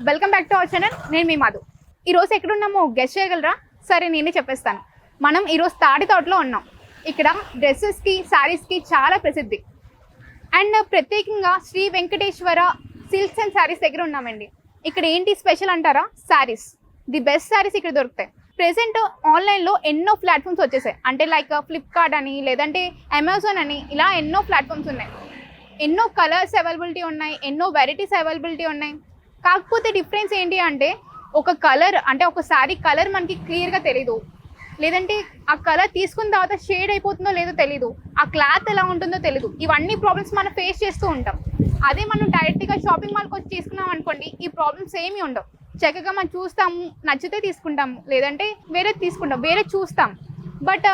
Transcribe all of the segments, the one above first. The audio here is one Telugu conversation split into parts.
Welcome back to our channel. నేను మీ మధు. ఈరోజు ఎక్కడున్నామో గెస్ట్ చేయగలరా? సరే నేనే చెప్పేస్తాను. మనం ఈరోజు తాడితోటలో ఉన్నాం. ఇక్కడ డ్రెస్సెస్కి శారీస్కి చాలా ప్రసిద్ధి. అండ్ ప్రత్యేకంగా శ్రీ వెంకటేశ్వర సిల్క్స్ అండ్ శారీస్ దగ్గర ఉన్నామండి. ఇక్కడ ఏంటి స్పెషల్ అంటారా? శారీస్, ది బెస్ట్ శారీస్ ఇక్కడ దొరుకుతాయి. ప్రెసెంట్ ఆన్లైన్లో ఎన్నో ప్లాట్ఫామ్స్ వచ్చేసాయి. అంటే లైక్ ఫ్లిప్కార్ట్ అని, లేదంటే అమెజాన్ అని, ఇలా ఎన్నో ప్లాట్ఫామ్స్ ఉన్నాయి. ఎన్నో కలర్స్ అవైలబిలిటీ ఉన్నాయి, ఎన్నో వెరైటీస్ అవైలబిలిటీ ఉన్నాయి. కాకపోతే డిఫరెన్స్ ఏంటి అంటే, ఒక కలర్ అంటే ఒక శారీ కలర్ మనకి క్లియర్గా తెలీదు, లేదంటే ఆ కలర్ తీసుకున్న తర్వాత షేడ్ అయిపోతుందో లేదో తెలీదు, ఆ క్లాత్ ఎలా ఉంటుందో తెలీదు. ఇవన్నీ ప్రాబ్లమ్స్ మనం ఫేస్ చేస్తూ ఉంటాం. అదే మనం డైరెక్ట్గా షాపింగ్ మాల్కి వచ్చి తీసుకున్నాం అనుకోండి, ఈ ప్రాబ్లమ్స్ ఏమీ ఉండవు. చక్కగా మనం చూస్తాము, నచ్చితే తీసుకుంటాము, లేదంటే వేరే తీసుకుంటాం, వేరే చూస్తాం. బట్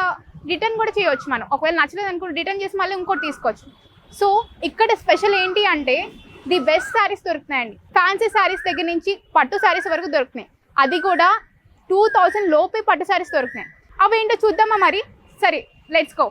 రిటర్న్ కూడా చేయవచ్చు. మనం ఒకవేళ నచ్చలేదు అనుకుంటే రిటర్న్ చేసి మళ్ళీ ఇంకోటి తీసుకోవచ్చు. సో ఇక్కడ స్పెషల్ ఏంటి అంటే, ది బెస్ట్ శారీస్ దొరుకుతున్నాయండి. ఫ్యాన్సీ శారీస్ దగ్గర నుంచి పట్టు శారీస్ వరకు దొరుకుతున్నాయి. అది కూడా 2000 లోపే పట్టు శారీస్ దొరుకుతున్నాయి. అవేంటో చూద్దామా మరి? సరే, లెట్స్ గో.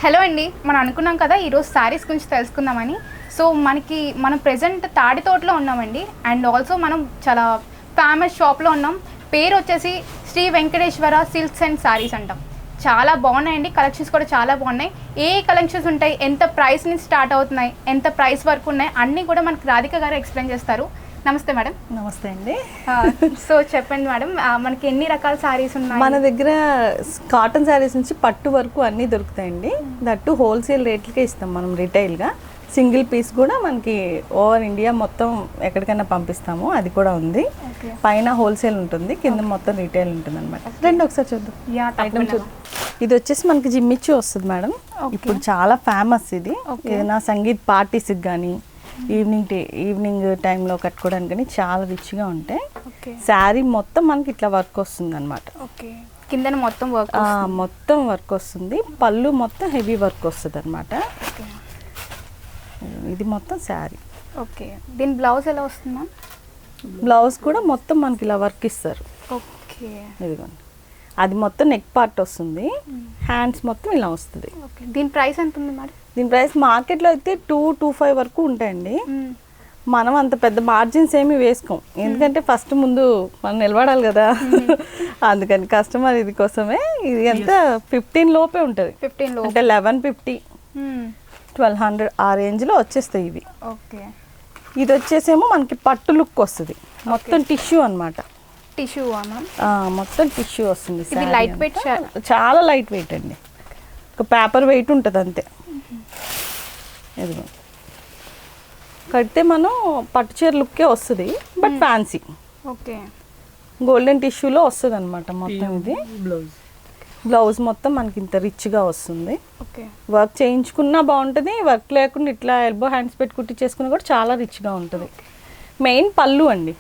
హలో అండి, మనం అనుకున్నాం కదా ఈరోజు శారీస్ గురించి తెలుసుకుందామని. సో మనం ప్రెజెంట్ తాడితోటలో ఉన్నామండి. అండ్ ఆల్సో మనం చాలా ఫేమస్ షాప్లో ఉన్నాం. పేరు వచ్చేసి శ్రీ వెంకటేశ్వర సిల్క్స్ అండ్ శారీస్ అంటాం. చాలా బాగున్నాయండి, కలెక్షన్స్ కూడా చాలా బాగున్నాయి. ఏ కలెక్షన్స్ ఉంటాయి, ఎంత ప్రైస్ నుంచి స్టార్ట్ అవుతున్నాయి, ఎంత ప్రైస్ వరకు ఉన్నాయి, అన్నీ కూడా మనకి రాధిక గారు ఎక్స్ప్లెయిన్ చేస్తారు. నమస్తే మేడం. నమస్తే అండి. సో చెప్పండి మేడం, మనకి ఎన్ని రకాల శారీస్ ఉన్నాయి? మన దగ్గర కాటన్ శారీస్ నుంచి పట్టు వరకు అన్నీ దొరుకుతాయండి. దట్టు హోల్సేల్ రేట్లకే ఇస్తాం మనం రిటైల్గా. సింగిల్ పీస్ కూడా మనకి ఓవర్ ఇండియా మొత్తం ఎక్కడికైనా పంపిస్తాము, అది కూడా ఉంది. పైన హోల్సేల్ ఉంటుంది, కింద మొత్తం రిటైల్ ఉంటుంది అనమాట. రెండు ఒకసారి చూద్దాం. ఐటమ్ చూద్దాం. ఇది వచ్చేసి మనకి జిమ్మిచ్చి వస్తుంది మేడం. ఇప్పుడు చాలా ఫేమస్ ఇది. ఏదైనా సంగీత్ పార్టీస్కి కానీ ఈవినింగ్ టైంలో కట్టుకోవడానికి కానీ చాలా రిచ్గా ఉంటాయి. శారీ మొత్తం మనకి ఇట్లా వర్క్ వస్తుంది అనమాట. కింద మొత్తం వర్క్ వస్తుంది. పళ్ళు మొత్తం హెవీ వర్క్ వస్తుంది అనమాట. ఇది మొత్తం శారీ. ఓకే, దీని బ్లౌజ్ ఎలా వస్తుందా? బ్లౌజ్ కూడా మొత్తం మనకి ఇలా వర్క్ ఇస్తారు. ఓకే, ఇదిగోండి. అది మొత్తం నెక్ పార్ట్ వస్తుంది, హ్యాండ్స్ మొత్తం ఇలా వస్తుంది. దీని ప్రైస్ ఎంత ఉంది మేడం? దీని ప్రైస్ మార్కెట్లో అయితే 225 వరకు ఉంటాయండి. మనం అంత పెద్ద మార్జిన్స్ ఏమి వేసుకోం, ఎందుకంటే ఫస్ట్ ముందు మనం నిలబడాలి కదా. అందుకని కస్టమర్ ఇది కోసమే. ఇది అంతా 15 లోపే ఉంటుంది. 15 అంటే 1150, 1200 ఆ రేంజ్లో వచ్చేస్తాయి ఇవి. ఓకే, ఇది వచ్చేసేమో మనకి పట్టు లుక్ వస్తుంది. మొత్తం టిష్యూ అనమాట. టిష్యూ మొత్తం టిష్యూ వస్తుంది. లైట్ వెయిట్, చాలా లైట్ వెయిట్ అండి. ఒక పేపర్ వెయిట్ ఉంటుంది అంతే. ఇదిగో కడితే మనం పట్టు చీర లుక్కే వస్తుంది, బట్ ఫ్యాన్సీ. ఓకే, గోల్డెన్ టిష్యూలో వస్తుంది అనమాట మొత్తం. ఇది బ్లౌజ్ మొత్తం మనకి ఇంత రిచ్గా వస్తుంది. వర్క్ చేయించుకున్నా బాగుంటుంది, వర్క్ లేకుండా ఇట్లా ఎల్బో హ్యాండ్స్ పెట్టి కుట్టి చేసుకున్నా కూడా చాలా రిచ్గా ఉంటుంది. మెయిన్ పళ్ళు అండి.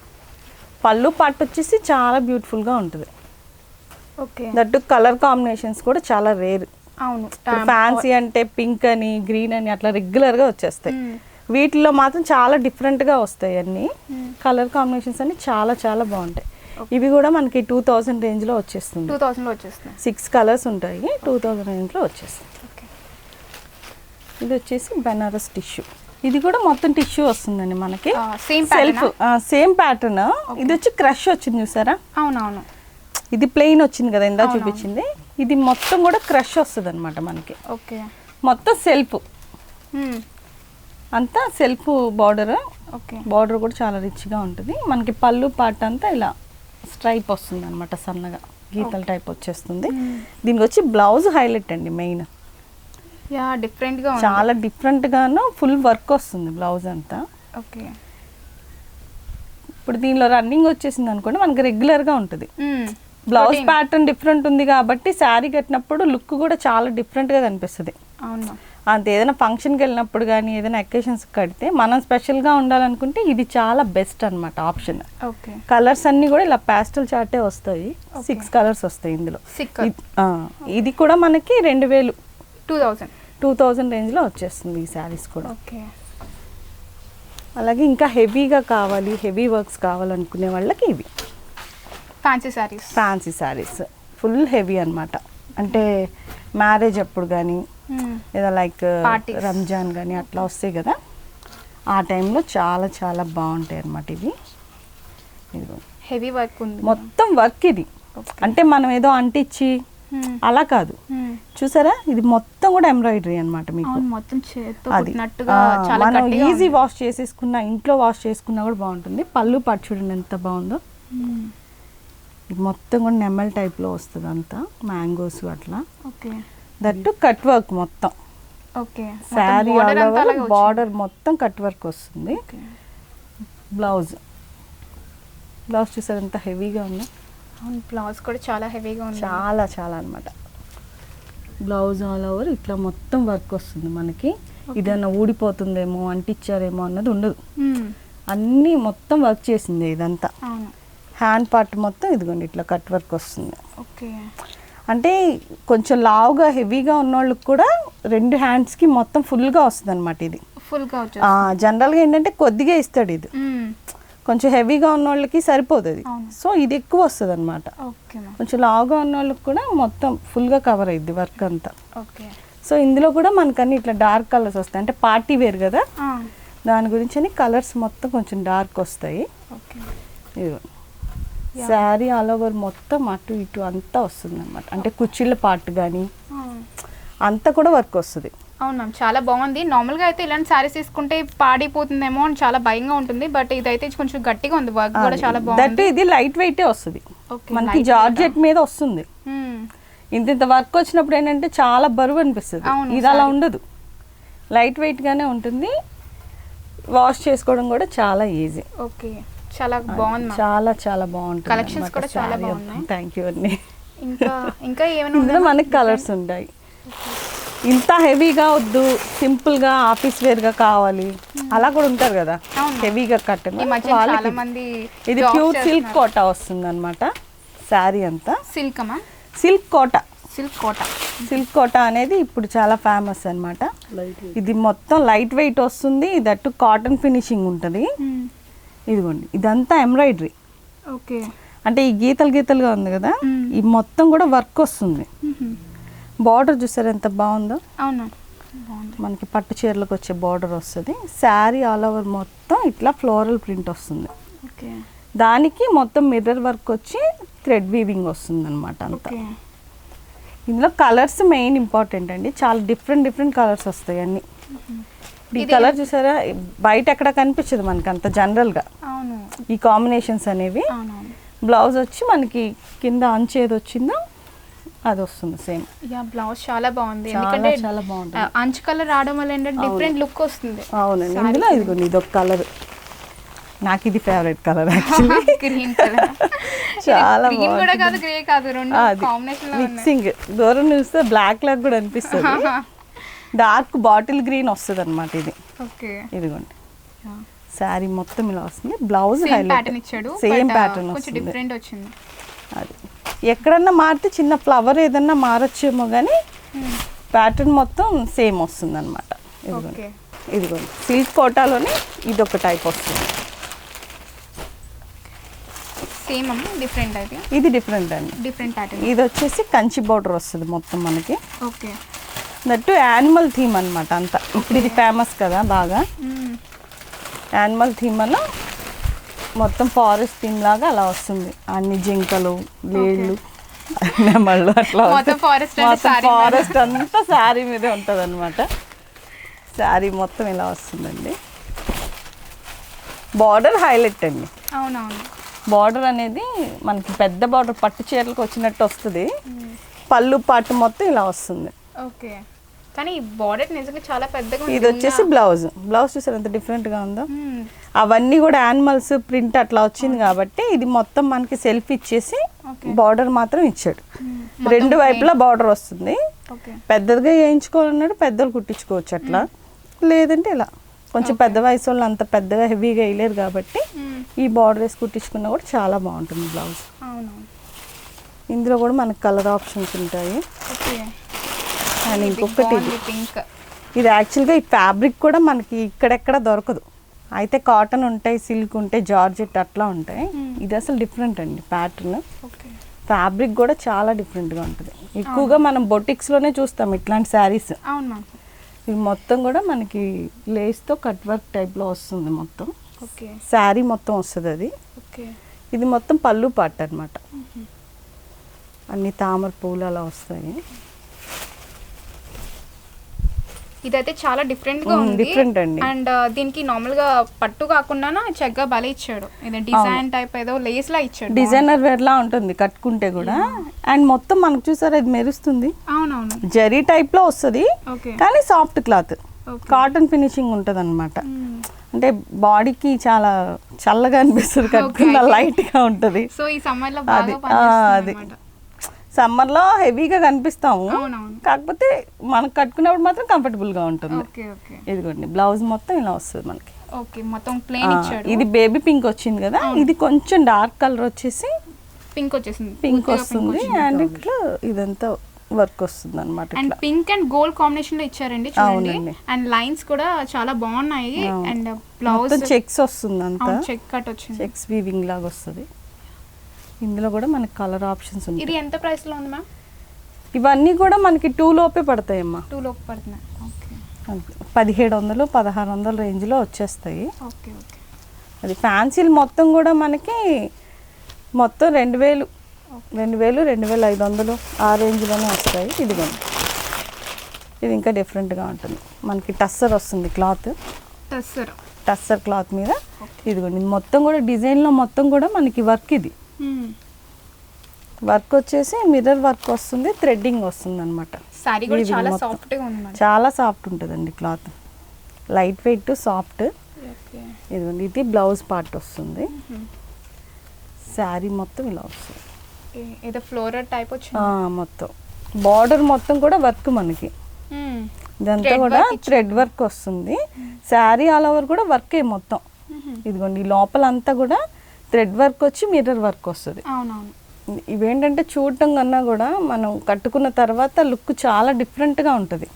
పళ్ళు పట్టు వచ్చేసి చాలా బ్యూటిఫుల్గా ఉంటుంది. ఓకే, దట్టు కలర్ కాంబినేషన్స్ కూడా చాలా రేర్. అవును, ఫ్యాన్సీ అంటే పింక్ అని, గ్రీన్ అని అట్లా రెగ్యులర్గా వచ్చేస్తాయి. వీటిలో మాత్రం చాలా డిఫరెంట్గా వస్తాయి అన్నీ. కలర్ కాంబినేషన్స్ అన్ని చాలా చాలా బాగుంటాయి. ఇవి కూడా మనకి 2000 రేంజ్లో వచ్చేస్తుంది. 2000లో వచ్చేస్తుంది. 6 కలర్స్ ఉంటాయి, 2000 రేంజ్లో వచ్చేస్తుంది. ఇది వచ్చేసి బెనారస్ టిష్యూ. ఇది కూడా మొత్తం టిష్యూ వస్తుందండి మనకి. Self same pattern. ఇది వచ్చి క్రష్ వచ్చింది చూసారా? అవునవును. ఇది ప్లెయిన్ వచ్చింది కదా ఇందా చూపించింది. ఇది మొత్తం కూడా క్రష్ వస్తుంది అనమాట మనకి. ఓకే, మొత్తం సెల్ఫ్ అంతా సెల్ఫ్ బార్డర్. ఓకే, బార్డర్ కూడా చాలా రిచ్గా ఉంటుంది. మనకి పళ్ళు పార్ట్ అంతా ఇలా స్ట్రైప్ వస్తుంది అనమాట సన్నగా. గీతల టైప్ వచ్చేస్తుంది. దీనికి వచ్చి బ్లౌజ్ హైలైట్ అండి మెయిన్. యా డిఫరెంట్ గా చాలా డిఫరెంట్ గాను ఫుల్ వర్క్ వస్తుంది బ్లౌజ్ అంతా. ఓకే. ఇప్పుడు దీనిలో రన్నింగ్ వచ్చేసింది అనుకోండి మనకి రెగ్యులర్ గా ఉంటుంది. బ్లౌజ్ ప్యాటర్న్ డిఫరెంట్ ఉంది కాబట్టి శారీ కట్టినప్పుడు లుక్ కూడా చాలా డిఫరెంట్ గా కనిపిస్తుంది. అవును. అంతే ఏదైనా ఫంక్షన్కి వెళ్ళినప్పుడు కానీ ఏదైనా అకేషన్స్ కడితే మనం స్పెషల్గా ఉండాలనుకుంటే ఇది చాలా బెస్ట్ అనమాట ఆప్షన్. ఓకే. కలర్స్ అన్నీ కూడా ఇలా ప్యాస్టల్ చార్టే వస్తాయి. 6 కలర్స్ వస్తాయి ఇందులో. ఇది కూడా మనకి 2000 రేంజ్లో వచ్చేస్తుంది ఈ శారీస్ కూడా. ఓకే. అలాగే ఇంకా హెవీగా కావాలి, హెవీ వర్క్స్ కావాలనుకునే వాళ్ళకి ఇవి ఫ్యాన్సీ శారీస్ ఫుల్ హెవీ అనమాట. అంటే మ్యారేజ్ అప్పుడు కానీ లేదా లైక్ రంజాన్ కానీ అట్లా వస్తాయి కదా, ఆ టైంలో చాలా చాలా బాగుంటాయి అన్నమాట ఇవి. హెవీ వర్క్ ఉంది మొత్తం వర్క్ ఇది. అంటే మనం ఏదో అంటించి అలా కాదు, చూసారా ఇది మొత్తం కూడా ఎంబ్రాయిడరీ అనమాట మీకు. అది మనం ఈజీ వాష్ చేసేసుకున్నా, ఇంట్లో వాష్ చేసుకున్నా కూడా బాగుంటుంది. పళ్ళు పట్టు చూడండి ఎంత బాగుందో. ఇది మొత్తం కూడా నెమల్ టైప్లో వస్తుంది అంతా, మ్యాంగోస్ అట్లా. దట్టు కట్ వర్క్ మొత్తం. శారీ ఆల్ ఓవర్ బార్డర్ మొత్తం కట్ వర్క్ వస్తుంది. బ్లౌజ్ చూసారు ఎంత హెవీగా ఉందో. బ్లౌజ్ కూడా చాలా హెవీగా ఉంది, చాలా చాలా అనమాట. బ్లౌజ్ ఆల్ ఓవర్ ఇట్లా మొత్తం వర్క్ వస్తుంది మనకి. ఇదన్నా ఊడిపోతుందేమో అంటించారేమో అన్నది ఉండదు, అన్నీ మొత్తం వర్క్ చేసింది ఇదంతా. హ్యాండ్ పార్ట్ మొత్తం ఇదిగోండి ఇట్లా కట్ వర్క్ వస్తుంది. అంటే కొంచెం లావుగా హెవీగా ఉన్నోళ్ళకి కూడా 2 హ్యాండ్స్కి మొత్తం ఫుల్గా వస్తుంది అనమాట ఇది. జనరల్గా ఏంటంటే కొద్దిగా ఇస్తాడు ఇది, కొంచెం హెవీగా ఉన్న వాళ్ళకి సరిపోతుంది. సో ఇది ఎక్కువ వస్తుంది అనమాట. కొంచెం లావుగా ఉన్న వాళ్ళకి కూడా మొత్తం ఫుల్గా కవర్ అయ్యిద్ది వర్క్ అంతా. సో ఇందులో కూడా మనకన్నీ ఇట్లా డార్క్ కలర్స్ వస్తాయి, అంటే పార్టీ వేర్ కదా దాని గురించి అని కలర్స్ మొత్తం కొంచెం డార్క్ వస్తాయి. ఇదిగో శారీ ఆల్ ఓవర్ మొత్తం అటు ఇటు అంతా వస్తుంది అనమాట. అంటే కుర్చీల పార్ట్ కానీ అంతా కూడా వర్క్ వస్తుంది. అవునా, చాలా బాగుంది. నార్మల్గా అయితే ఇలాంటి శారీస్ తీసుకుంటే పాడైపోతుందేమో అని చాలా భయంగా ఉంటుంది, బట్ ఇదైతే కొంచెం గట్టిగా ఉంది, వర్క్ కూడా చాలా బాగుంది. ఇది లైట్ వెయిటే వస్తుంది మనకి, జార్జెట్ మీద వస్తుంది. ఇంత వర్క్ వచ్చినప్పుడు ఏంటంటే చాలా బరువు అనిపిస్తుంది, ఇది అలా ఉండదు, లైట్ వెయిట్ గానే ఉంటుంది. వాష్ చేసుకోవడం కూడా చాలా ఈజీ. ఓకే, చాలా బాగుంది, చాలా చాలా బాగుంటుంది. కలెక్షన్స్ కూడా చాలా బాగున్నాయి. థ్యాంక్ యూ అండి. ఇంకా ఏమైనా మనకి కలర్స్ ఉంటాయి. ఇంత హెవీగా వద్దు, సింపుల్ గా ఆఫీస్ వేర్ గా కావాలి అలా కూడా ఉంటారు కదా, హెవీగా కట్టను. ఇది ప్యూర్ సిల్క్ కోటా వస్తుంది అనమాట శారీ అంతా. సిల్క్ కోటా అనేది ఇప్పుడు చాలా ఫేమస్ అనమాట. ఇది మొత్తం లైట్ వెయిట్ వస్తుంది, దట్టు కాటన్ ఫినిషింగ్ ఉంటుంది. ఇదిగోండి ఇదంతా ఎంబ్రాయిడరీ. అంటే ఈ గీతలుగా ఉంది కదా, ఈ మొత్తం కూడా వర్క్ వస్తుంది. బార్డర్ చూసారు ఎంత బాగుందో. మనకి పట్టు చీరలకు వచ్చే బార్డర్ వస్తుంది. శారీ ఆల్ ఓవర్ మొత్తం ఇట్లా ఫ్లోరల్ ప్రింట్ వస్తుంది. దానికి మొత్తం మిర్రర్ వర్క్ వచ్చి థ్రెడ్ వీవింగ్ వస్తుంది అనమాట అంతా. ఇందులో కలర్స్ మెయిన్ ఇంపార్టెంట్ అండి, చాలా డిఫరెంట్ కలర్స్ వస్తాయి అన్ని. ఈ కలర్ చూసారా బయట ఎక్కడ కనిపించదు మనకి అంత జనరల్గా ఈ కాంబినేషన్స్ అనేవి. బ్లౌజ్ వచ్చి మనకి కింద అంచేది వచ్చిందో అది వస్తుంది సేమ్. బ్లౌజ్ చాలా బాగుంది, ఎందుకంటే చాలా బాగుంటుంది. అంచు కలర్ రావడం వల్ల ఏంటంటే డిఫరెంట్ లుక్ వస్తుంది. అవునండి, ఇందులో ఇదిగోండి ఇదొక కలర్, నాకు ఇది favourite colour actually. Green colour చాలా కూడా కాదు, గ్రే కాదు, రెండు కాంబినేషన్ మిక్సింగ్. దూరం చూస్తే బ్లాక్ లాగా కూడా అనిపిస్తుంది. డార్క్ బాటిల్ గ్రీన్ వస్తుంది అనమాట ఇది. ఇదిగోండి శారీ మొత్తం ఇలా వస్తుంది. బ్లౌజ్ హైలైట్ సేమ్ ప్యాటర్న్ వస్తుంది. అది ఎక్కడన్నా మారితే చిన్న ఫ్లవర్ ఏదన్నా మారొచ్చేమో కానీ ప్యాటర్న్ మొత్తం సేమ్ వస్తుంది అనమాట. ఇదిగోండి సిల్క్ కోటాలోనే ఇది ఒక టైప్ వస్తుంది. ఇది డిఫరెంట్ అండి, ఇది వచ్చేసి కంచి బోర్డర్ వస్తుంది మొత్తం మనకి. దట్టు యానిమల్ థీమ్ అనమాట అంతా. ఇప్పుడు ఇది ఫేమస్ కదా బాగా, యానిమల్ థీమ్ అలా మొత్తం ఫారెస్ట్ థీమ్ లాగా అలా వస్తుంది. అన్ని జింకలు, లేళ్ళు, నెమళ్ళు అట్లా ఫారెస్ట్ అంతా శారీ మీదే ఉంటుంది అనమాట. శారీ మొత్తం ఇలా వస్తుందండి. బార్డర్ హైలైట్ అండి, బార్డర్ అనేది మనకి పెద్ద బార్డర్ పట్టు చీరలకు వచ్చినట్టు వస్తుంది. పళ్ళు పాటు మొత్తం ఇలా వస్తుంది. ఓకే, కానీ బార్డర్ నిజంగా చాలా పెద్దగా ఉంది. ఇది వచ్చేసి బ్లౌజ్ చూసారు ఎంత డిఫరెంట్గా ఉందో. అవన్నీ కూడా యానిమల్స్ ప్రింట్ అట్లా వచ్చింది కాబట్టి ఇది మొత్తం మనకి సెల్ఫ్ ఇచ్చేసి బార్డర్ మాత్రం ఇచ్చాడు. రెండు వైపులా బార్డర్ వస్తుంది. పెద్దదిగా వేయించుకోవాలన్నాడు, పెద్దలు కుట్టించుకోవచ్చు అట్లా. లేదంటే ఇలా కొంచెం పెద్ద వయసు వాళ్ళు అంత పెద్దగా హెవీగా వేయలేరు కాబట్టి ఈ బార్డర్ వేసి కుట్టించుకున్నా కూడా చాలా బాగుంటుంది బ్లౌజ్. ఇందులో కూడా మనకు కలర్ ఆప్షన్స్ ఉంటాయి. అండ్ ఇంకొకటి ఇది యాక్చువల్గా ఈ ఫ్యాబ్రిక్ కూడా మనకి ఇక్కడెక్కడ దొరకదు. అయితే కాటన్ ఉంటాయి, సిల్క్ ఉంటాయి, జార్జెట్ అట్లా ఉంటాయి. ఇది అసలు డిఫరెంట్ అండి ప్యాటర్న్. ఫ్యాబ్రిక్ కూడా చాలా డిఫరెంట్గా ఉంటుంది. ఎక్కువగా మనం బొటిక్స్లోనే చూస్తాం ఇట్లాంటి శారీస్. ఇది మొత్తం కూడా మనకి లేస్తో కట్ వర్క్ టైప్లో వస్తుంది. మొత్తం శారీ మొత్తం వస్తుంది అది. ఇది మొత్తం పళ్ళు పాట అనమాట. అన్ని తామర పూలు అలా వస్తాయి. ఇదైతే చాలా డిఫరెంట్ గా ఉంది. డిఫరెంట్ అండి. అండ్ దీనికి నార్మల్ గా పట్టు కాకుండా చక్కగా బల ఇచ్చాడు. ఇది డిజైన్ టైప్ ఏదో లేస్ లా ఇచ్చాడు. డిజైనర్ వేర్ లా ఉంటుంది కట్టుకుంటే కూడా. అండ్ మొత్తం మనకు చూసారా ఇది మెరుస్తుంది. అవునవును, జరీ టైప్ లో వస్తుంది కానీ సాఫ్ట్ క్లాత్, కాటన్ ఫినిషింగ్ ఉంటుంది అనమాట. అంటే బాడీకి చాలా చల్లగా అనిపిస్తుంది కట్టుకున్న, లైట్ గా ఉంటుంది. సో ఈ సమ్మర్ లో బాగా పనిచేస్తుంది అన్నమాట. సమ్మర్లో హెవీగా కనిపిస్తాము, కాకపోతే మనకు కట్టుకున్నప్పుడు మాత్రం కంఫర్టబుల్గా ఉంటుంది. ఇదిగోండి బ్లౌజ్ మొత్తం ఇలా వస్తుంది మనకి. ఇది బేబీ పింక్ వచ్చింది కదా, ఇది కొంచెం డార్క్ కలర్ వచ్చేసి పింక్ వస్తుంది. అండ్ ఇట్లా ఇదంతా వర్క్ వస్తుంది అనమాట. And pink and gold combination లో ఇచ్చారండి చూడండి. అండ్ లైన్స్ కూడా చాలా బాగున్నాయి. అండ్ బ్లౌజ్ చెక్స్ వస్తుంది, అంతా చెక్ కట్ వచ్చింది, చెక్స్ వీవింగ్ లాగా వస్తుంది. ఇందులో కూడా మనకి కలర్ ఆప్షన్స్ ఉంటాయి. ఇది ఎంత ప్రైస్ లో ఉంది మ్యామ్? ఇవన్నీ కూడా మనకి 2 లోపే పడతాయమ్మా. 2 లోపు పడుతున్నాయి. ఓకే, 1700 1600 రేంజ్లో వచ్చేస్తాయి. Okay okay. అది ఫ్యాన్సీలు మొత్తం కూడా మనకి మొత్తం 2000 2500 ఆ రేంజ్లోనే వస్తాయి. ఇదిగోండి, ఇది ఇంకా డిఫరెంట్గా ఉంటుంది. మనకి టస్సర్ వస్తుంది క్లాత్, టస్సర్ క్లాత్ మీద. ఇదిగోండి మొత్తం కూడా డిజైన్లో మొత్తం కూడా మనకి వర్క్. ఇది వర్క్ వచ్చేసి మిర్రర్ వర్క్ వస్తుంది, థ్రెడ్డింగ్ వస్తుంది అనమాట. చాలా సాఫ్ట్ ఉంటుందండి క్లాత్, లైట్ వెయిట్ సాఫ్ట్. ఇదిగోండి ఇది బ్లౌజ్ పార్ట్ వస్తుంది. శారీ మొత్తం ఇలా వస్తుంది. ఫ్లోరల్ టైప్ మొత్తం బార్డర్ మొత్తం కూడా వర్క్ మనకి. ఇదంతా కూడా థ్రెడ్ వర్క్ వస్తుంది. శారీ ఆల్ ఓవర్ కూడా వర్కే మొత్తం. ఇదిగోండి లోపల అంతా కూడా థ్రెడ్ వర్క్ వచ్చి మిర్రర్ వర్క్ వస్తుంది. ఇవేంటంటే చూడటం కన్నా కూడా మనం కట్టుకున్న తర్వాత లుక్ చాలా డిఫరెంట్గా ఉంటుంది.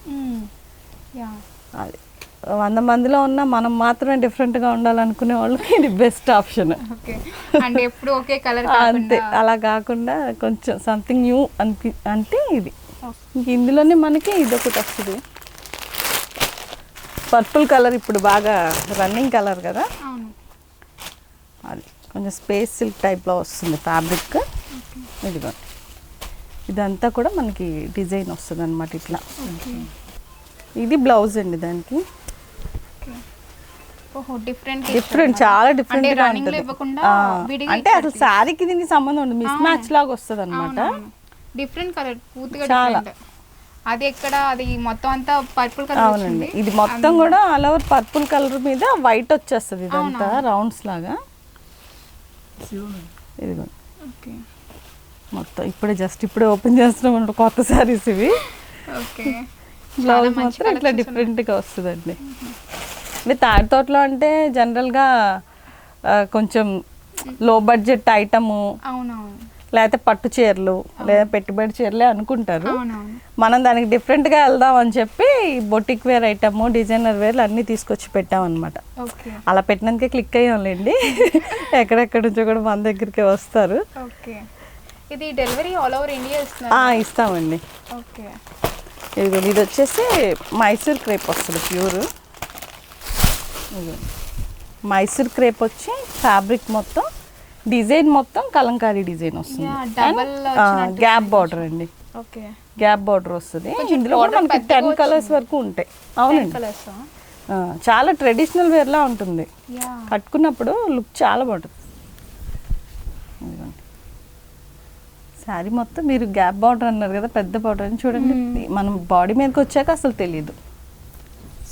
అది 100 మందిలో ఉన్న మనం మాత్రమే డిఫరెంట్గా ఉండాలనుకునే వాళ్ళకి ఇది బెస్ట్ ఆప్షన్. అంతే, అలా కాకుండా కొంచెం సంథింగ్ న్యూ అంటే ఇది. ఇందులోనే మనకి ఇదొకటి వస్తుంది, పర్పుల్ కలర్ ఇప్పుడు బాగా రన్నింగ్ కలర్ కదా. అది కొంచెం స్పేస్ సిల్క్ టైప్లో వస్తుంది ఫ్యాబ్రిక్. ఇదిగోండి ఇదంతా కూడా మనకి డిజైన్ వస్తుంది అనమాట ఇట్లా. ఇది బ్లౌజ్ అండి దానికి. డిఫరెంట్, చాలా డిఫరెంట్ గా ఉంటుంది. అంటే అసలు శారీకి దీనికి సంబంధం ఉండదు, మిస్ మ్యాచ్ లాగా వస్తుంది అనమాట. డిఫరెంట్ కలర్ పూర్తిగా చాలా. అది ఎక్కడ అది మొత్తం అంతా పర్పుల్ కలర్. అవునండి, ఇది మొత్తం కూడా ఆల్ ఓవర్ పర్పుల్ కలర్ మీద వైట్ వచ్చేస్తుంది. ఇదంతా రౌండ్స్ లాగా. ఇదిగోండి మొత్తం ఇప్పుడే ఓపెన్ చేస్తున్నాం కొత్త శారీస్ ఇవి. బ్లౌజ్ మాత్రం ఇట్లా డిఫరెంట్గా వస్తుందండి. అంటే తాడి తోటలో అంటే జనరల్గా కొంచెం లో బడ్జెట్ ఐటము, లేకపోతే పట్టు చీరలు లేదా పెట్టుబడి చీరలే అనుకుంటారు. మనం దానికి డిఫరెంట్గా వెళ్దాం అని చెప్పి బొటిక్ వేర్ ఐటమ్, డిజైనర్ వేర్లు అన్నీ తీసుకొచ్చి పెట్టామన్నమాట. అలా పెట్టినందుకే క్లిక్ అయ్యాంలేండి. ఎక్కడెక్కడ నుంచో కూడా మన దగ్గరికి వస్తారు. ఇది డెలివరీ ఆల్ ఓవర్ ఇండియా ఇస్తామండి. ఇది వచ్చేసి మైసూర్ క్రేప్ వస్తుంది, ప్యూర్ మైసూర్ క్రేప్ వచ్చి ఫ్యాబ్రిక్ మొత్తం డిజైన్ మొత్తం కలంకారీ డిజైన్ వస్తుంది. గ్యాప్ బార్డర్ అండి, గ్యాప్ బార్డర్ వస్తుంది. ఇందులో మనకి 10 కలర్స్ వరకు ఉంటాయి. అవునండి, చాలా ట్రెడిషనల్ వేర్లా ఉంటుంది. కట్టుకున్నప్పుడు లుక్ చాలా బాగుంటుంది. శారీ మొత్తం మీరు గ్యాప్ బార్డర్ అన్నారు కదా, పెద్ద బార్డర్ అని చూడండి. మనం బాడీ మీదకి వచ్చాక అసలు తెలియదు.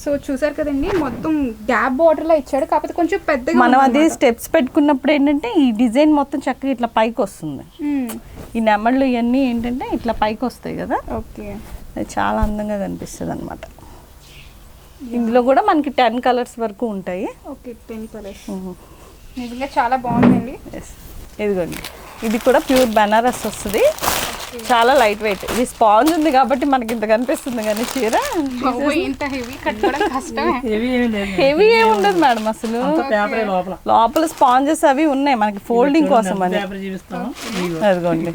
సో చూసారు కదండి, మొత్తం గ్యాప్ బార్డర్ లో ఇచ్చాడు, కాకపోతే కొంచెం పెద్దగా మనం అది స్టెప్స్ పెట్టుకున్నప్పుడు ఏంటంటే ఈ డిజైన్ మొత్తం చక్కగా ఇట్లా పైకి వస్తుంది. ఈ నెమళ్ళు ఇవన్నీ ఏంటంటే ఇట్లా పైకి వస్తాయి కదా, ఓకే, అది చాలా అందంగా కనిపిస్తుంది అనమాట. ఇందులో కూడా మనకి 10 కలర్స్ వరకు ఉంటాయి. Okay, 10 colours. నిజంగా చాలా బాగుందండి. ఇదిగోండి, ఇది కూడా ప్యూర్ బనారస్ వస్తుంది, చాలా లైట్ వెయిట్. ఇది స్పాంజ్ ఉంది కాబట్టి మనకి ఇంత కనిపిస్తుంది, కానీ చీర ఇంత హెవీ కట్టుకోవడం కష్టమే. హెవీ ఏమి ఉండదు మేడం అసలు. లోపల స్పాంజెస్ అవి ఉన్నాయి మనకి ఫోల్డింగ్ కోసం అని. అదిగోండి,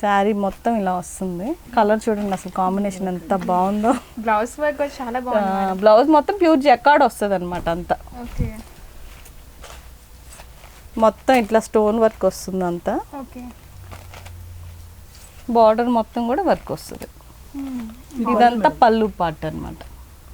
శారీ మొత్తం ఇలా వస్తుంది. కలర్ చూడండి అసలు కాంబినేషన్ ఎంత బాగుందో. బ్లౌజ్ వర్క్ కూడా చాలా బాగుంది. బ్లౌజ్ మొత్తం ప్యూర్ జకార్డ్ వస్తుంది అనమాట అంతా. ఓకే, మొత్తం ఇట్లా స్టోన్ వర్క్ వస్తుంది అంతా. ఓకే, బార్డర్ మొత్తం కూడా వర్క్ వస్తుంది. ఇదంతా పళ్ళు పార్ట్ అనమాట.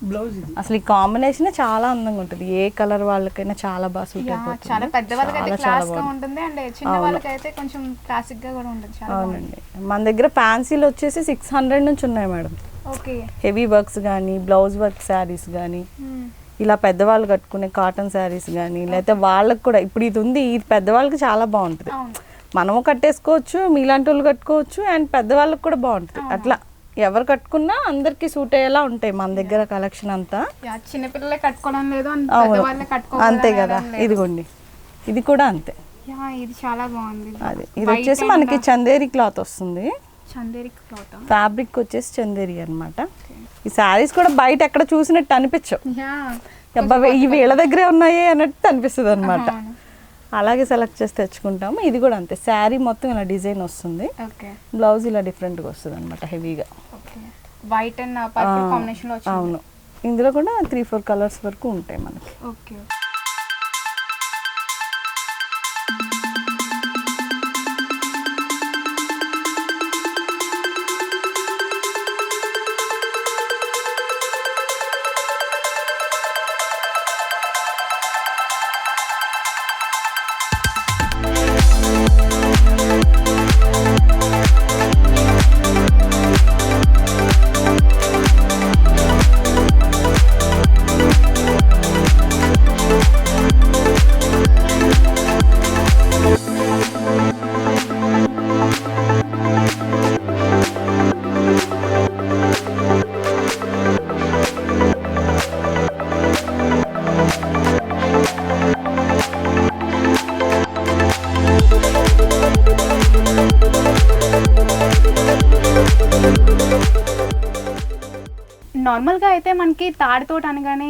బ్లౌజ్ అసలు ఈ కాంబినేషన్ చాలా అందంగా ఉంటుంది. ఏ కలర్ వాళ్ళకైనా చాలా బాగా సూట్ అయిపోతుంది. చాలా పెద్ద వాళ్ళకైతే క్లాస్ గా ఉంటుంది అండ్ చిన్న వాళ్ళకైతే కొంచెం క్లాసిక్ గా కూడా ఉంటుంది. చాలా అవునండి, మన దగ్గర ఫ్యాన్సీలు వచ్చేసి 600 నుంచి ఉన్నాయి మేడం. ఓకే, హెవీ వర్క్స్ కానీ బ్లౌజ్ వర్క్ శారీస్ కానీ, ఇలా పెద్దవాళ్ళు కట్టుకునే కాటన్ శారీస్ కానీ, లేకపోతే వాళ్ళకి కూడా ఇప్పుడు ఇది ఉంది, ఇది పెద్దవాళ్ళకి చాలా బాగుంటుంది. మనము కట్టేసుకోవచ్చు, మీలాంటి వాళ్ళు కట్టుకోవచ్చు, అండ్ పెద్దవాళ్ళకి కూడా బాగుంటుంది. అట్లా ఎవరు కట్టుకున్నా అందరికి సూట్ అయ్యేలా ఉంటాయి మన దగ్గర కలెక్షన్ అంతా. చిన్నపిల్లలే కట్టుకోవడం లేదు, అంతే కదా. ఇదిగోండి, ఇది కూడా అంతే. ఇది చాలా బాగుంది. అది ఇది వచ్చేసి మనకి చందేరి క్లాత్ వస్తుంది. చందేరి క్లాత్, ఫ్యాబ్రిక్ వచ్చేసి చందేరి అన్నమాట. ఈ శారీస్ కూడా బయట ఎక్కడ చూసినట్టు అనిపించవు, ఈ వీళ్ళ దగ్గరే ఉన్నాయి అన్నట్టు అనిపిస్తుంది అనమాట. అలాగే సెలెక్ట్ చేసి తెచ్చుకుంటాము. ఇది కూడా అంతే, శారీ మొత్తం ఇలా డిజైన్ వస్తుంది, బ్లౌజ్ ఇలా డిఫరెంట్గా వస్తుంది అనమాట, హెవీగా. వైట్ అండ్ పర్పుల్ కాంబినేషన్ లో వచ్చింది. అవును, ఇందులో కూడా 3-4 కలర్స్ వరకు ఉంటాయి మనకి. ఓకే, నార్మల్గా అయితే మనకి తాడితోట అనగానే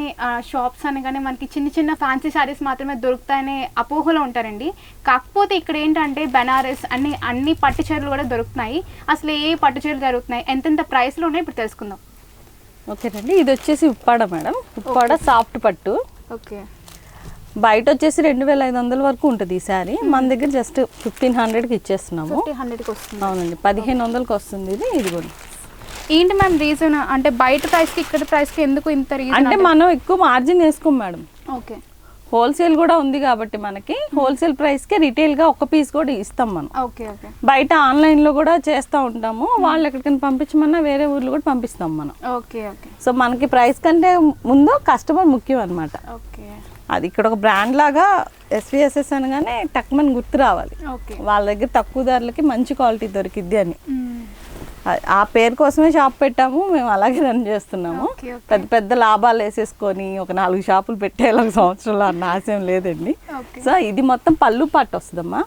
షాప్స్ అనగానే మనకి చిన్న చిన్న ఫ్యాన్సీ శారీస్ మాత్రమే దొరుకుతాయనే అపోహలో ఉంటారండి. కాకపోతే ఇక్కడ ఏంటంటే బెనారస్ అన్ని పట్టు చీరలు కూడా దొరుకుతున్నాయి. అసలు ఏ పట్టు చీరలు దొరుకుతున్నాయి, ఎంతెంత ప్రైస్లో ఉన్నాయి ఇప్పుడు తెలుసుకుందాం. ఓకేనండి, ఇది వచ్చేసి ఉప్పాడ మేడం. ఉప్పాడ సాఫ్ట్ పట్టు. ఓకే, బయట వచ్చేసి 2500 వరకు ఉంటుంది ఈ శారీ. మన దగ్గర జస్ట్ 1500కి ఇచ్చేస్తున్నాము. 1500కి వస్తుంది. అవునండి, 1500కి వస్తుంది ఇది. ఇది కూడా ఏంటి మ్యామ్ రీజన్, అంటే బయట ప్రైస్కి ఇక్కడ ప్రైస్కి ఎందుకు ఇంత రీజన్? అంటే మనం ఎక్కువ మార్జిన్ వేసుకోం మేడం. ఓకే, హోల్సేల్ కూడా ఉంది కాబట్టి మనకి హోల్సేల్ ప్రైస్కే రిటైల్గా ఒక పీస్ కూడా ఇస్తాం మనం. Okay, okay. బయట ఆన్లైన్లో కూడా చేస్తూ ఉంటాము, వాళ్ళు ఎక్కడికైనా పంపించమన్నా వేరే ఊర్లో కూడా పంపిస్తాం మనం. Okay, okay. సో మనకి ప్రైస్ కంటే ముందు కస్టమర్ ముఖ్యం అనమాట. ఓకే, అది ఇక్కడ ఒక బ్రాండ్ లాగా SVSS అనగానే టక్మని గుర్తు రావాలి. ఓకే, వాళ్ళ దగ్గర తక్కువ ధరలకి మంచి క్వాలిటీ దొరికిద్ది అని ఆ పేరు కోసమే షాప్ పెట్టాము మేము, అలాగే రన్ చేస్తున్నాము. పెద్ద పెద్ద లాభాలు వేసేసుకొని ఒక 4 షాపులు పెట్టేలా సంవత్సరంలో అన్న ఆశయం లేదండి. సో ఇది మొత్తం పళ్ళు పార్ట్ వస్తుందమ్మా.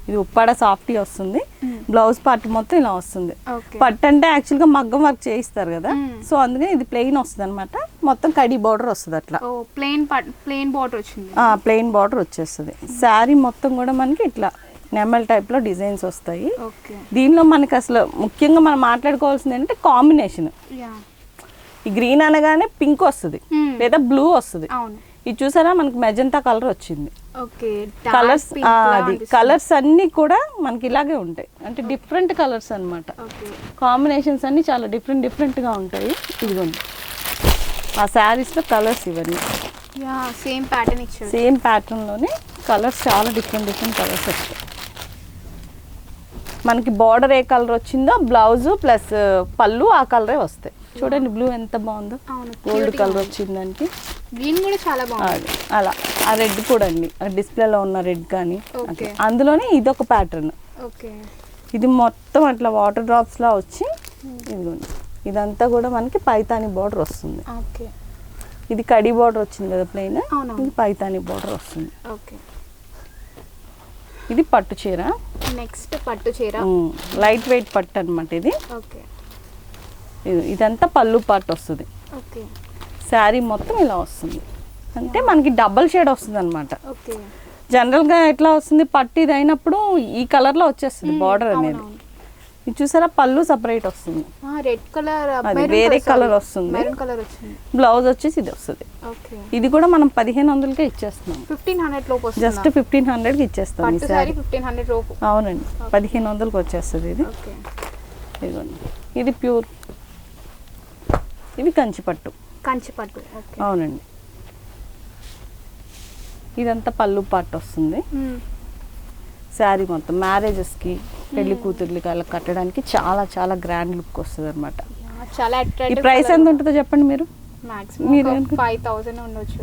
ఇది ఉప్పాడ సాఫ్టీ వస్తుంది. బ్లౌజ్ పార్ట్ మొత్తం ఇలా వస్తుంది. పట్టు అంటే యాక్చువల్గా మగ్గం వర్క్ చేయిస్తారు కదా, సో అందుకని ఇది ప్లెయిన్ వస్తుంది అనమాట. మొత్తం కడి బార్డర్ వస్తుంది అట్లా. ప్లెయిన్ బార్డర్ వచ్చింది. ప్లెయిన్ బార్డర్ వచ్చేస్తుంది. శారీ మొత్తం కూడా మనకి ఇట్లా నెమల్ టైప్లో డిజైన్స్ వస్తాయి. దీనిలో మనకి అసలు ముఖ్యంగా మనం మాట్లాడుకోవాల్సింది ఏంటంటే కాంబినేషన్. ఈ గ్రీన్ అనగానే పింక్ వస్తుంది లేదా బ్లూ వస్తుంది. ఇది చూసారా మనకి మెజంతా కలర్ వచ్చింది. కలర్స్ అది కలర్స్ అన్నీ కూడా మనకి ఇలాగే ఉంటాయి, అంటే డిఫరెంట్ కలర్స్ అనమాట. కాంబినేషన్స్ అన్నీ చాలా డిఫరెంట్గా ఉంటాయి. ఇదిగోండి ఆ శారీస్లో కలర్స్ ఇవన్నీ. యా సేమ్ ప్యాటర్న్ ఇచ్చాడు. సేమ్ ప్యాటర్న్లోనే కలర్స్ చాలా డిఫరెంట్ కలర్స్ వచ్చాయి. మనకి బార్డర్ ఏ కలర్ వచ్చిందో బ్లౌజ్ ప్లస్ పళ్ళు ఆ కలరే వస్తాయి. చూడండి బ్లూ ఎంత బాగుందో, గోల్డ్ కలర్ వచ్చింది దానికి. గ్రీన్ కూడా చాలా బాగుంది. అలా ఆ రెడ్ కూడా అండి, డిస్ప్లేలో ఉన్న రెడ్ కానీ అందులోనే ఇదొక ప్యాటర్న్. ఓకే, ఇది మొత్తం అట్లా వాటర్ డ్రాప్స్ లా వచ్చి ఇదిగోండి ఇదంతా కూడా మనకి పైతాని బార్డర్ వస్తుంది. ఓకే, ఇది కడి బార్డర్ వచ్చింది కదా ప్లెయిన్, అవును. ఇది పైతాని బార్డర్ వస్తుంది. ఓకే, ఇది పట్టు చీర. నెక్స్ట్ పట్టు చీర, లైట్ వెయిట్ పట్టు అన్నమాట ఇది. ఓకే, ఇదంతా పళ్ళు పార్ట్ వస్తుంది. ఓకే, శారీ మొత్తం ఇలా వస్తుంది. అంటే మనకి డబల్ షేడ్ వస్తుంది అనమాట. ఓకే, జనరల్గా ఎట్లా వస్తుంది పట్టు ఇది అయినప్పుడు ఈ కలర్లో వచ్చేస్తుంది బార్డర్ అనేది. ఇది చూసారా పళ్ళు సపరేట్ వస్తుంది, రెడ్ కలర్ అది వేరే కలర్ వస్తుంది. మెరూన్ కలర్ వచ్చింది. బ్లౌజ్ వచ్చేసి ఇది వస్తుంది. ఓకే, ఇది కూడా మనం 1500కే ఇచ్చేస్తున్నాం. 1500 లోపు వస్తుంది. జస్ట్ 1500కి ఇచ్చేస్తాం ఈ పట్టు సారీ 1500 లోపు. అవునండి, 1500కి వచ్చేస్తుంది ఇది. ఓకే, ఇదిగోండి ఇది ప్యూర్, ఇది కంచి పట్టు. కంచి పట్టు. ఓకే, అవునండి, ఇదంతా పళ్ళు పార్ట్ వస్తుంది. శారీ మొత్తం మ్యారేజెస్కి పెళ్లి కూతుర్లకి అలా కట్టడానికి చాలా చాలా గ్రాండ్ లుక్ వస్తుంది అనమాట. చాలా ఈ అట్రాక్టివ్. ప్రైస్ ఎంత ఉంటుందో చెప్పండి మీరు? మాక్సిమం 5000 ఉండొచ్చు.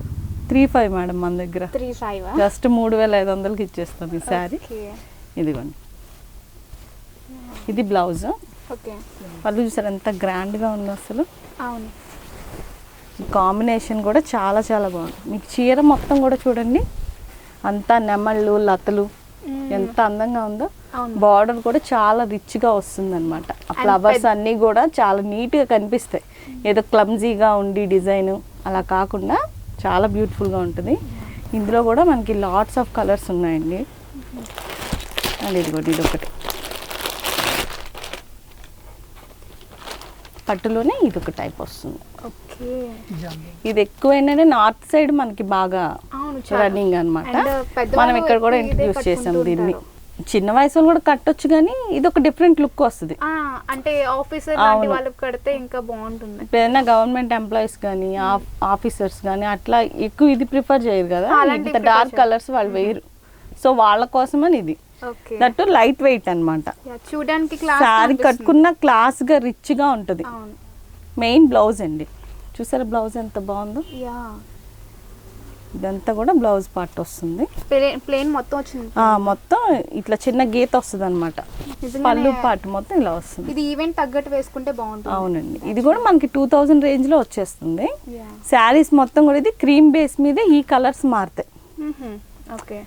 35 మేడం మన దగ్గర. 35 జస్ట్ 3500కి ఇచ్చేస్తాం ఈ శారీ. ఓకే, ఇదిగోండి ఇది బ్లౌజ్. ఓకే, పళ్ళు చూసారు ఎంత గ్రాండ్గా ఉందో అసలు. అవును, కాంబినేషన్ కూడా చాలా చాలా బాగుంది. మీకు చీర మొత్తం కూడా చూడండి అంతా నెమళ్ళు లతలు ఎంత అందంగా ఉందో. బార్డర్ కూడా చాలా రిచ్గా వస్తుంది అనమాట. ఆ ఫ్లవర్స్ అన్నీ కూడా చాలా నీట్గా కనిపిస్తాయి. ఏదో క్లమ్జీగా ఉండి డిజైన్ అలా కాకుండా చాలా బ్యూటిఫుల్గా ఉంటుంది. ఇందులో కూడా మనకి లాట్స్ ఆఫ్ కలర్స్ ఉన్నాయండి. అండ్ ఇదిగోండి ఇదొకటి పట్టులోనే ఇదొక టైప్ వస్తుంది. ఓకే, ఇది ఎక్కువ ఏంటంటే నార్త్ సైడ్ మనకి బాగా రన్నింగ్ అనమాట. మనం ఇక్కడ కూడా ఇంట్రడ్యూస్ చేసాం దీన్ని. చిన్న వయసు కూడా కట్టొచ్చు కానీ ఇది ఒక డిఫరెంట్ లుక్ వస్తుంది. అంటే ఆఫీసర్ లాంటి వాళ్ళకి కడితే ఇంకా బాగుంటుంది. ఏదైనా గవర్నమెంట్ ఎంప్లాయీస్ కానీ ఆఫీసర్స్ కానీ అట్లా ఎక్కువ ఇది ప్రిఫర్ చేయరు కదా, ఇంత డార్క్ కలర్స్ వాళ్ళు వేయరు. సో వాళ్ళ కోసమని ఇది దట్టు లైట్ వెయిట్ అనమాట. చూడడానికి శారీ కట్టుకున్న క్లాస్ గా రిచ్ గా ఉంటుంది. మెయిన్ బ్లౌజ్ అండి, చూసారా బ్లౌజ్ ఎంత బాగుందో. ఇదంతా కూడా బ్లౌజ్ పార్ట్ వస్తుంది. ప్లేన్ మొత్తం వచ్చింది. మొత్తం ఇట్లా చిన్న గీత వస్తుంది అనమాట. పళ్ళు పార్ట్ మొత్తం ఇలా వస్తుంది. ఇది ఈవెంట్ తగ్గట్టు వేసుకుంటే బాగుంటుంది. అవునండి, ఇది కూడా మనకి 2000 రేంజ్ లో వచ్చేస్తుంది. శారీస్ మొత్తం కూడా ఇది క్రీమ్ బేస్ మీద ఈ కలర్స్ మారుతాయి.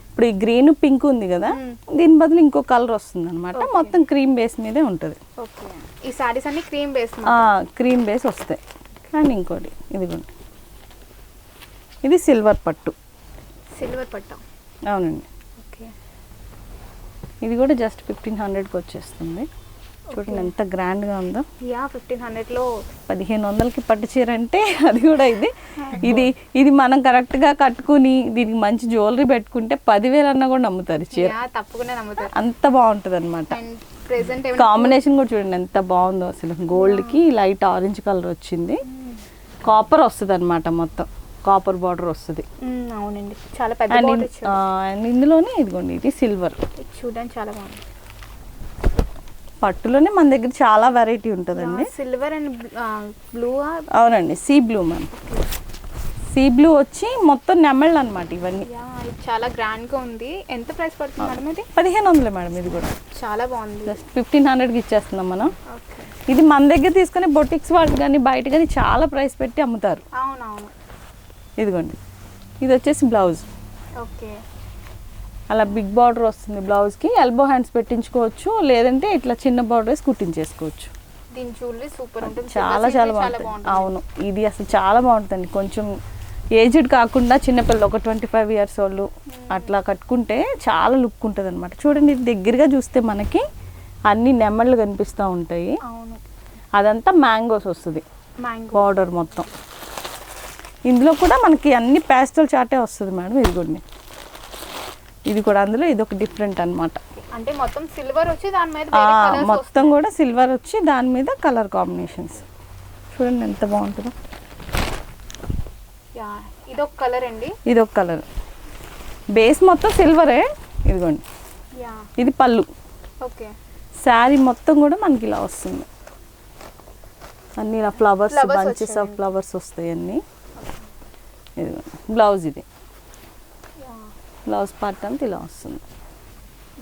ఇప్పుడు ఈ గ్రీన్ పింక్ ఉంది కదా, దీని బదులు ఇంకో కలర్ వస్తుంది అనమాట. మొత్తం క్రీమ్ బేస్ మీదే ఉంటుంది. ఈ సారీస్ అన్ని క్రీమ్ బేస్, క్రీమ్ బేస్ వస్తాయి. అండ్ ఇంకోటి ఇదిగోండి ఇది సిల్వర్ పట్టు. సిల్వర్ పట్టు, అవునండి. ఇది కూడా జస్ట్ 1500కి వచ్చేస్తుంది. చూడండి ఎంత గ్రాండ్గా ఉందో. 1500లో 1500కి పట్టు చీర అంటే అది కూడా ఇది మనం కరెక్ట్గా కట్టుకుని దీనికి మంచి జ్యువెలరీ పెట్టుకుంటే 10,000 అన్నా కూడా నమ్ముతారు చీర. తప్పకుండా నమ్ముతారు, అంత బాగుంటుంది అనమాట. కాంబినేషన్ కూడా చూడండి ఎంత బాగుందో అసలు. గోల్డ్కి లైట్ ఆరెంజ్ కలర్ వచ్చింది, కాపర్ వస్తుంది అనమాట. మొత్తం కాపర్ బార్డర్ వస్తుంది. అవునండి, చాలా పెద్ద. అండ్ ఇందులోనే ఇదిగోండి ఇది సిల్వర్. చూడండి చాలా బాగుంది. పట్టులోనే మన దగ్గర చాలా వెరైటీ ఉంటుందండి. Silver and blue. అవునండి, sea blue ma'am. Sea blue వచ్చి మొత్తం నెమళ్ళు అనమాట ఇవన్నీ. చాలా గ్రాండ్ గా ఉంది. ఎంత ప్రైస్ పడుతుంది మేడం ఇది? 1500 మేడం. ఇది కూడా చాలా బాగుంది. జస్ట్ 1500కి ఇచ్చేస్తున్నాం మనం. ఇది మన దగ్గర తీసుకుని బొటిక్స్ వాళ్ళు కానీ బయట కానీ చాలా ప్రైస్ పెట్టి అమ్ముతారు. అవునవును. ఇదిగోండి ఇది వచ్చేసి బ్లౌజ్. ఓకే, అలా బిగ్ బార్డర్ వస్తుంది బ్లౌజ్కి. ఎల్బో హ్యాండ్స్ పెట్టించుకోవచ్చు, లేదంటే ఇట్లా చిన్న బార్డర్ వేసి కుట్టించేసుకోవచ్చు. దీని జ్యువెలరీ సూపర్ ఉంటుంది. చాలా చాలా బాగుంటుంది. అవును, ఇది అసలు చాలా బాగుంటుంది. కొంచెం ఏజ్డ్ కాకుండా చిన్నపిల్లలు ఒక 25 ఇయర్స్ వాళ్ళు అట్లా కట్టుకుంటే చాలా లుక్ ఉంటుంది అనమాట. చూడండి ఇది దగ్గరగా చూస్తే మనకి అన్ని నెమళ్ళు కనిపిస్తూ ఉంటాయి. అదంతా మ్యాంగోస్ వస్తుంది బార్డర్ మొత్తం. ఇందులో కూడా మనకి అన్ని ప్యాస్టల్ చాటే వస్తుంది మేడం. ఇదిగోండి ఇది కూడా అందులో ఇది ఒక డిఫరెంట్ అనమాట. అంటే మొత్తం సిల్వర్ వచ్చి దాని మీద మొత్తం కూడా సిల్వర్ వచ్చి దాని మీద కలర్ కాంబినేషన్స్ చూడండి ఎంత బాగుంటుందో. యా ఇది ఒక కలర్ అండి. ఇది ఒక కలర్. బేస్ మొత్తం సిల్వరే. ఇదిగోండి, యా ఇది పళ్ళు. ఓకే. శారీ మొత్తం కూడా మనకి ఇలా వస్తుంది, అన్ని ఇలా ఫ్లవర్స్, బంచెస్ ఆఫ్ ఫ్లవర్స్ వస్తాయి అన్నీ. ఇది బ్లౌజ్, ఇది బ్లౌజ్ పార్ట్ అంతా ఇలా వస్తుంది.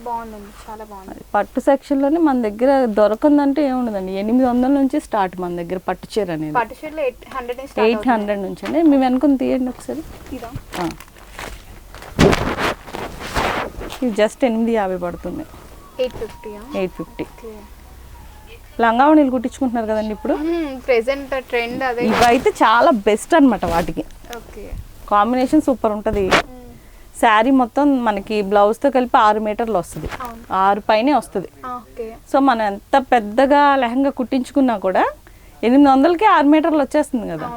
బాగుందండి, చాలా బాగుంది. పట్టు సెక్షన్లోనే మన దగ్గర దొరకందంటే ఏముండదండి, 800 నుంచి స్టార్ట్ మన దగ్గర పట్టు చీర అనేది. పట్టు చీరలో 800 నుంచి అండి. మేము వెనుకొని తీయండి ఒకసారి. ఇది జస్ట్ 850 పడుతుంది. 850. లంగావణీలు కుట్టించుకుంటున్నారు కదండి ఇప్పుడు ప్రెసెంట్ ట్రెండ్ అదే. ఇవైతే చాలా బెస్ట్ అనమాట వాటికి. ఓకే, కాంబినేషన్ సూపర్ ఉంటుంది. శారీ మొత్తం మనకి బ్లౌజ్తో కలిపి 6 మీటర్లు వస్తుంది, 6 పైనే వస్తుంది. సో మనం ఎంత పెద్దగా లెహంగా కుట్టించుకున్నా కూడా 800కే 6 మీటర్లు వచ్చేస్తుంది కదా.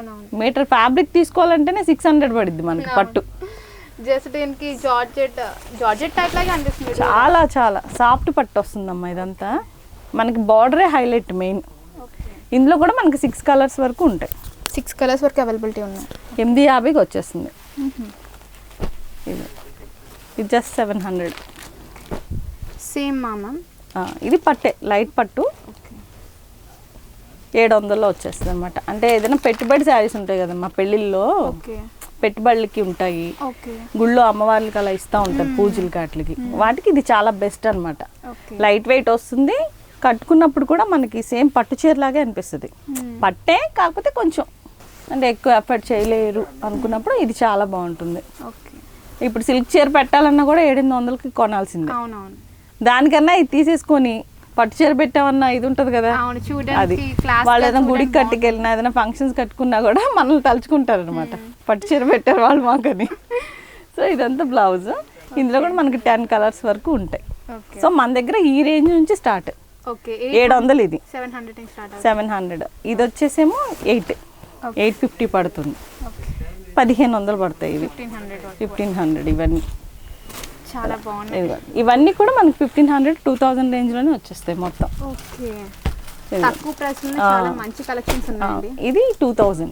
మీటర్ ఫ్యాబ్రిక్ తీసుకోవాలంటేనే 600 పడుద్ది మనకి పట్టు. జస్ట్ దీనికి జార్జెట్ టైప్ లాగా అనిపిస్తుంది. చాలా చాలా సాఫ్ట్ పట్టు వస్తుందమ్మా ఇదంతా. మనకి బార్డరే హైలైట్ మెయిన్. ఇందులో కూడా మనకి 6 కలర్స్ వరకు ఉంటాయి. 6 కలర్స్ వరకు అవైలబిలిటీ ఉన్నాయి. 850కి వచ్చేస్తుంది. ఇది జస్ట్ 700. Same ma'am. ఇది పట్టే, లైట్ పట్టు. 700లో వచ్చేస్తుంది అనమాట. అంటే ఏదైనా పెట్టుబడి శారీస్ ఉంటాయి కదమ్మా పెళ్ళిళ్ళలో, పెట్టుబడులకి ఉంటాయి, గుళ్ళో అమ్మవార్లకి అలా ఇస్తూ ఉంటారు పూజలకి వాటికి, వాటికి ఇది చాలా బెస్ట్ అనమాట. లైట్ వెయిట్ వస్తుంది, కట్టుకున్నప్పుడు కూడా మనకి సేమ్ పట్టు చీరలాగే అనిపిస్తుంది. పట్టే కాకపోతే కొంచెం అంటే ఎక్కువ ఎఫర్ట్ చేయలేరు అనుకున్నప్పుడు ఇది చాలా బాగుంటుంది. ఇప్పుడు సిల్క్ చీర పెట్టాలన్నా కూడా 700కి కొనాల్సిందే. దానికన్నా ఇది తీసేసుకొని పట్టు చీర పెట్టామన్నా ఇది ఉంటుంది కదా, అది వాళ్ళు ఏదైనా గుడికి కట్టుకెళ్ళినా ఏదైనా ఫంక్షన్స్ కట్టుకున్నా కూడా మనల్ని తలుచుకుంటారు అనమాట, పట్టు చీర పెట్టారు వాళ్ళు మాకని. సో ఇదంతా బ్లౌజ్. ఇందులో కూడా మనకి 10 కలర్స్ వరకు ఉంటాయి. సో మన దగ్గర ఈ రేంజ్ నుంచి స్టార్ట్. 700 ఇది 700. ఇది వచ్చేసేమో 850 పడుతుంది. 1500 పడతాయి ఇవి. 1500 ఇవన్నీ చాలా బాగున్నాయి. ఇవన్నీ కూడా మనకి 1500 2000 రేంజ్ లోనే వచ్చేస్తాయి మొత్తం. తక్కువ ప్రైస్ లో చాలా మంచి కలెక్షన్స్ ఉన్నాయండి. ఇది 2000.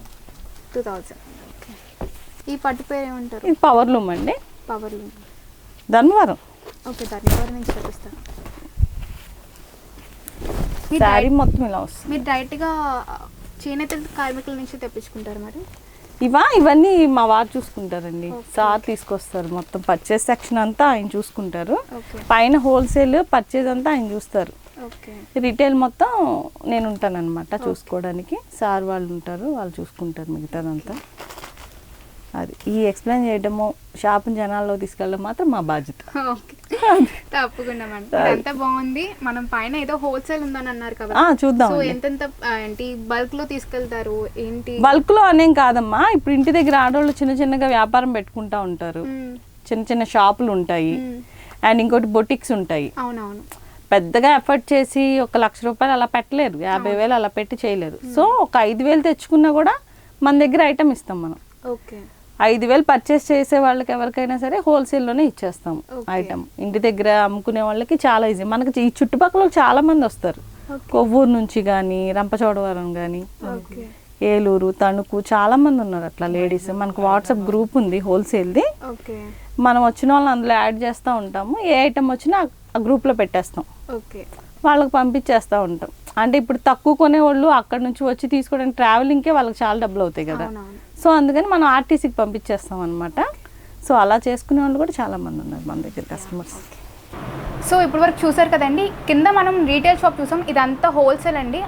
ఈ పట్టు పేరు ఏమంటారు? ఇది పవర్ లూమ్ అండి. Power loom, Dharmavaram. Okay, Dharmavaram నుంచి చూపిస్తాను. శారీ మొత్తం ఇలా వస్తుంది. మీరు డైరెక్ట్ గా చేనేత కార్మికుల నుంచి తెప్పించుకుంటారు మరి? ఇవన్నీ మా వారు చూసుకుంటారండి. సార్ తీసుకొస్తారు, మొత్తం పర్చేస్ సెక్షన్ అంతా ఆయన చూసుకుంటారు. పైన హోల్సేల్ పర్చేజ్ అంతా ఆయన చూస్తారు. రిటైల్ మొత్తం నేను ఉంటాను అనమాట చూసుకోవడానికి. సార్ వాళ్ళు ఉంటారు, వాళ్ళు చూసుకుంటారు మిగతాదంతా. అది ఈ ఎక్స్ప్లెయిన్ చేయడము, షాప్ జనాల్లో తీసుకెళ్ళడం మాత్రం మా బాధ్యత. తప్పకుండా మేడం. ఇదంతా బాగుంది. మనం పైన ఏదో హోల్సేల్ ఉందని అన్నారు కదా, చూద్దాం. ఎంతెంత ఏంటి బల్క్ లో తీసుకెళ్తారు ఏంటి? బల్క్ లో అనేం కాదమ్మా, ఇప్పుడు ఇంటి దగ్గర ఆడవాళ్ళు చిన్న చిన్నగా వ్యాపారం పెట్టుకుంటా ఉంటారు, చిన్న చిన్న షాపులు ఉంటాయి, అండ్ ఇంకోటి బొటిక్స్ ఉంటాయి. అవునవును. పెద్దగా ఎఫర్ట్ చేసి 1 లక్ష రూపాయలు అలా పెట్టలేరు, 50,000 అలా పెట్టి చేయలేరు. సో ఒక 5,000 తెచ్చుకున్నా కూడా మన దగ్గర ఐటమ్ ఇస్తాం మనం. 5,000 పర్చేస్ చేసే వాళ్ళకి ఎవరికైనా సరే హోల్సేల్లోనే ఇచ్చేస్తాము ఐటమ్. ఇంటి దగ్గర అమ్ముకునే వాళ్ళకి చాలా ఈజీ. మనకి ఈ చుట్టుపక్కల చాలా మంది వస్తారు, కొవ్వూరు నుంచి కానీ, రంపచోడవరం కానీ, ఏలూరు, తణుకు చాలా మంది ఉన్నారు అట్లా లేడీస్. మనకు వాట్సాప్ గ్రూప్ ఉంది హోల్సేల్ది. మనం వచ్చిన వాళ్ళని అందులో యాడ్ చేస్తూ ఉంటాము. ఏ ఐటమ్ వచ్చినా ఆ గ్రూప్లో పెట్టేస్తాం, వాళ్ళకి పంపించేస్తూ ఉంటాం. అంటే ఇప్పుడు తక్కువ కొనేవాళ్ళు అక్కడ నుంచి వచ్చి తీసుకోవడానికి ట్రావెలింగ్కే వాళ్ళకి చాలా డబ్బులు అవుతాయి కదా. సో అందుకని మనం ఆర్టీసీకి పంపించేస్తాం అనమాట. సో అలా చేసుకునే వాళ్ళు కూడా చాలా మంది ఉన్నారు మన దగ్గర కస్టమర్స్. సో ఇప్పుడు వరకు చూసారు కదండి, కింద మనం రీటైల్ షాప్ చూసాం, ఇదంతా హోల్సేల్ అండి.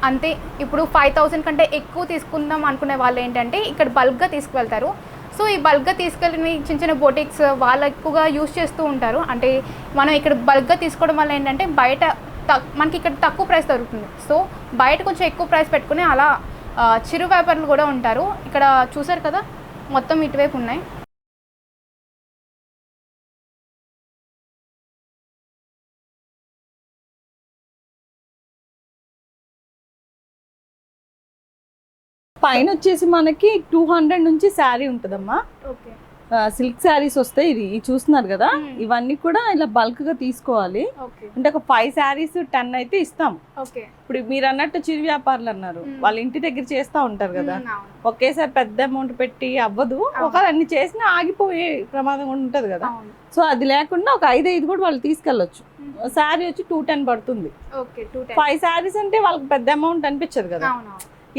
అంతే ఇప్పుడు 5,000 కంటే ఎక్కువ తీసుకుందాం అనుకునే వాళ్ళు ఏంటంటే ఇక్కడ బల్క్గా తీసుకువెళ్తారు. సో ఈ బల్క్గా తీసుకెళ్ళిన చిన్న చిన్న బొటిక్స్ వాళ్ళు ఎక్కువగా యూస్ చేస్తూ ఉంటారు. అంటే మనం ఇక్కడ బల్క్గా తీసుకోవడం వల్ల ఏంటంటే బయట మనకి ఇక్కడ తక్కువ ప్రైస్ దొరుకుతుంది. సో బయట కొంచెం ఎక్కువ ప్రైస్ పెట్టుకుని అలా చిరు వ్యాపారులు కూడా ఉంటారు. ఇక్కడ చూసారు కదా, మొత్తం ఇటువైపు ఉన్నాయి. పైన వచ్చేసి మనకి 200 నుంచి శారీ ఉంటుందమ్మా. సిల్క్ శారీస్ వస్తాయి. ఇది చూస్తున్నారు కదా, ఇవన్నీ కూడా ఇలా బల్క్ గా తీసుకోవాలి. ఓకే అంటే ఒక 5 శారీస్ 10 అయితే ఇస్తాం. ఓకే ఇప్పుడు మీరు అన్నట్టు చిరు వ్యాపారులు అన్నారు, వాళ్ళ ఇంటి దగ్గర చేస్తూ ఉంటారు కదా, ఒకేసారి పెద్ద అమౌంట్ పెట్టి అవ్వదు. ఒకవేళ అన్ని చేసినా ఆగిపోయే ప్రమాదం కూడా ఉంటుంది కదా. సో అది లేకుండా ఒక 5 కూడా వాళ్ళు తీసుకెళ్ళొచ్చు. శారీ వచ్చి 210 పడుతుంది. 5 శారీస్ అంటే వాళ్ళకి పెద్ద అమౌంట్ అనిపించదు కదా.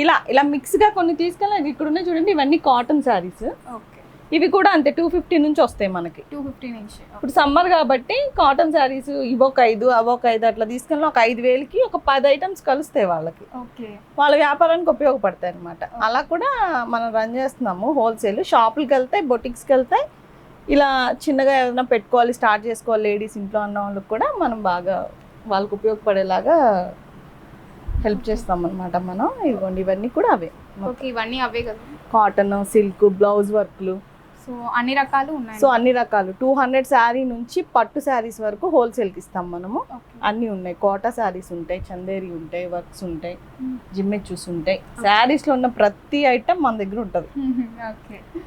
ఇలా ఇలా మిక్స్ గా కొన్ని తీసుకెళ్ళి ఇక్కడ ఉన్నాయి చూడండి, ఇవన్నీ కాటన్ శారీస్. ఇవి కూడా అంతే 250 నుంచి వస్తాయి మనకి. 250 నుంచి. ఇప్పుడు సమ్మర్ కాబట్టి కాటన్ శారీస్ ఇవొక 5 అవొక 5 అట్లా తీసుకెళ్ళి ఒక 5,000కి ఒక 10 ఐటమ్స్ కలుస్తాయి వాళ్ళకి. వాళ్ళ వ్యాపారానికి ఉపయోగపడతాయి అనమాట. అలా కూడా మనం రన్ చేస్తున్నాము. హోల్సేల్ షాపులకి వెళ్తాయి, బొటిక్స్కి వెళ్తాయి. ఇలా చిన్నగా ఏదైనా పెట్టుకోవాలి, స్టార్ట్ చేసుకోవాలి లేడీస్ ఇంట్లో అన్న వాళ్ళకి కూడా మనం బాగా వాళ్ళకి ఉపయోగపడేలాగా హెల్ప్ చేస్తాం అనమాట మనం. ఇదిగోండి ఇవన్నీ కూడా అవే. ఇవన్నీ అవే కదా, కాటన్, సిల్క్, బ్లౌజ్ వర్క్లు. సో అన్ని రకాలు ఉన్నాయి. సో అన్ని రకాలు 200 శారీ నుంచి పట్టు శారీస్ వరకు హోల్సేల్కి ఇస్తాం మనము. అన్నీ ఉన్నాయి. కోటా శారీస్ ఉంటాయి, చందేరి ఉంటాయి, వర్క్స్ ఉంటాయి, జిమ్మెచ్యూస్ ఉంటాయి. శారీస్లో ఉన్న ప్రతి ఐటమ్ మన దగ్గర ఉంటుంది.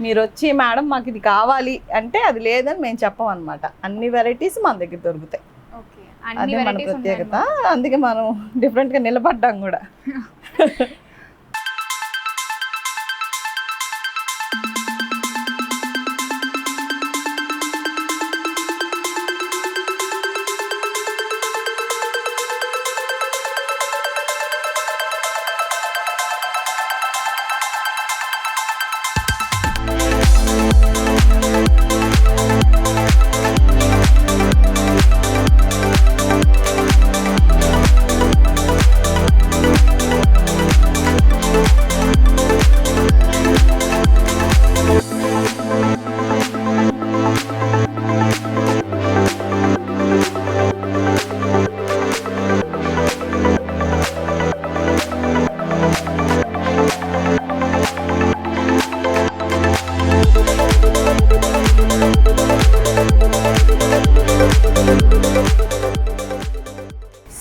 మీరు వచ్చి మేడం మాకు ఇది కావాలి అంటే అది లేదని మేము చెప్పం అనమాట. అన్ని వెరైటీస్ మన దగ్గర దొరుకుతాయి. అదే మన ప్రత్యేకత. అందుకే మనం డిఫరెంట్గా నిలబడ్డాం కూడా.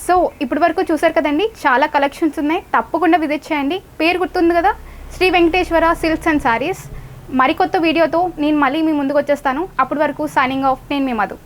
సో ఇప్పటి వరకు చూసారు కదండి, చాలా కలెక్షన్స్ ఉన్నాయి. తప్పకుండా విజిట్ చేయండి. పేరు గుర్తుంది కదా, శ్రీ వెంకటేశ్వర సిల్క్స్ అండ్ శారీస్. మరికొత్త వీడియోతో నేను మళ్ళీ మీ ముందుకు వచ్చేస్తాను. అప్పటి వరకు సైనింగ్ ఆఫ్. నేను మీ మధు.